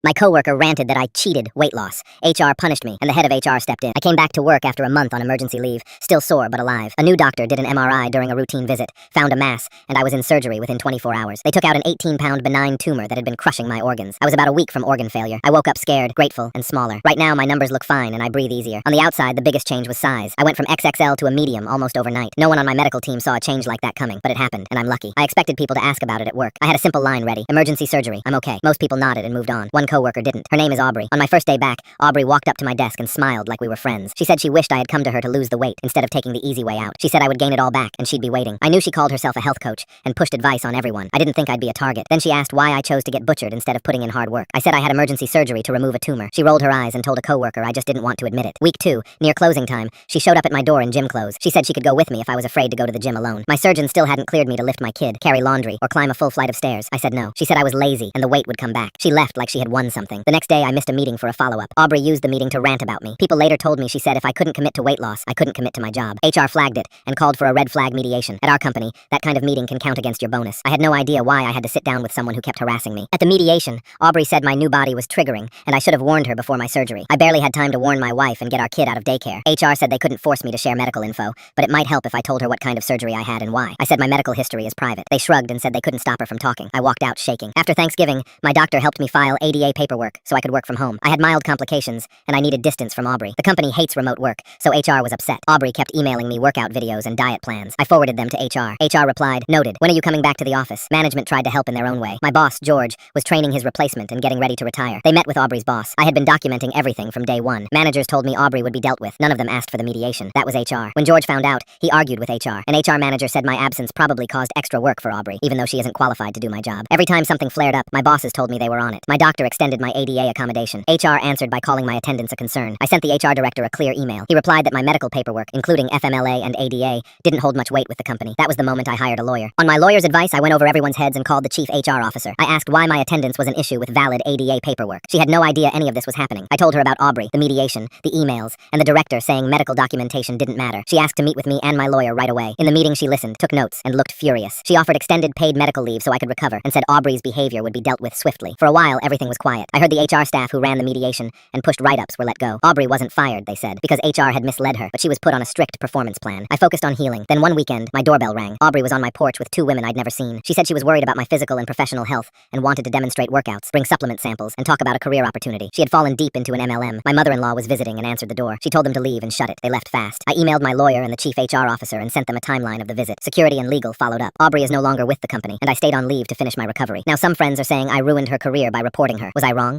My coworker ranted that I cheated weight loss. HR punished me, and the head of HR stepped in. I came back to work after a month on emergency leave, still sore but alive. A new doctor did an MRI during a routine visit, found a mass, and I was in surgery within 24 hours. They took out an 18-pound benign tumor that had been crushing my organs. I was about a week from organ failure. I woke up scared, grateful, and smaller. Right now, my numbers look fine, and I breathe easier. On the outside, the biggest change was size. I went from XXL to a medium almost overnight. No one on my medical team saw a change like that coming, but it happened, and I'm lucky. I expected people to ask about it at work. I had a simple line ready. Emergency surgery. I'm okay. Most people nodded and moved on. One coworker didn't. Her name is Aubrey. On my first day back, Aubrey walked up to my desk and smiled like we were friends. She said she wished I had come to her to lose the weight instead of taking the easy way out. She said I would gain it all back and she'd be waiting. I knew she called herself a health coach and pushed advice on everyone. I didn't think I'd be a target. Then she asked why I chose to get butchered instead of putting in hard work. I said I had emergency surgery to remove a tumor. She rolled her eyes and told a coworker I just didn't want to admit it. Week 2, near closing time, she showed up at my door in gym clothes. She said she could go with me if I was afraid to go to the gym alone. My surgeon still hadn't cleared me to lift my kid, carry laundry, or climb a full flight of stairs. I said no. She said I was lazy and the weight would come back. She left like she had won something. The next day I missed a meeting for a follow-up. Aubrey used the meeting to rant about me. People later told me she said if I couldn't commit to weight loss, I couldn't commit to my job. HR flagged it and called for a red flag mediation. At our company, that kind of meeting can count against your bonus. I had no idea why I had to sit down with someone who kept harassing me. At the mediation, Aubrey said my new body was triggering and I should have warned her before my surgery. I barely had time to warn my wife and get our kid out of daycare. HR said they couldn't force me to share medical info, but it might help if I told her what kind of surgery I had and why. I said my medical history is private. They shrugged and said they couldn't stop her from talking. I walked out shaking. After Thanksgiving, my doctor helped me file ADA paperwork so I could work from home. I had mild complications and I needed distance from Aubrey. The company hates remote work, so HR was upset. Aubrey kept emailing me workout videos and diet plans. I forwarded them to HR. HR replied, "Noted. When are you coming back to the office?" Management tried to help in their own way. My boss, George, was training his replacement and getting ready to retire. They met with Aubrey's boss. I had been documenting everything from day one. Managers told me Aubrey would be dealt with. None of them asked for the mediation. That was HR. When George found out, he argued with HR. An HR manager said my absence probably caused extra work for Aubrey, even though she isn't qualified to do my job. Every time something flared up, my bosses told me they were on it. My doctor extended my ADA accommodation. HR answered by calling my attendance a concern. I sent the HR director a clear email. He replied that my medical paperwork, including FMLA and ADA, didn't hold much weight with the company. That was the moment I hired a lawyer. On my lawyer's advice, I went over everyone's heads and called the chief HR officer. I asked why my attendance was an issue with valid ADA paperwork. She had no idea any of this was happening. I told her about Aubrey, the mediation, the emails, and the director saying medical documentation didn't matter. She asked to meet with me and my lawyer right away. In the meeting, she listened, took notes, and looked furious. She offered extended paid medical leave so I could recover and said Aubrey's behavior would be dealt with swiftly. For a while, everything was quiet. I heard the HR staff who ran the mediation and pushed write-ups were let go. Aubrey wasn't fired, they said, because HR had misled her, but she was put on a strict performance plan. I focused on healing. Then one weekend, my doorbell rang. Aubrey was on my porch with 2 women I'd never seen. She said she was worried about my physical and professional health and wanted to demonstrate workouts, bring supplement samples, and talk about a career opportunity. She had fallen deep into an MLM. My mother-in-law was visiting and answered the door. She told them to leave and shut it. They left fast. I emailed my lawyer and the chief HR officer and sent them a timeline of the visit. Security and legal followed up. Aubrey is no longer with the company, and I stayed on leave to finish my recovery. Now some friends are saying I ruined her career by reporting her. Was I wrong?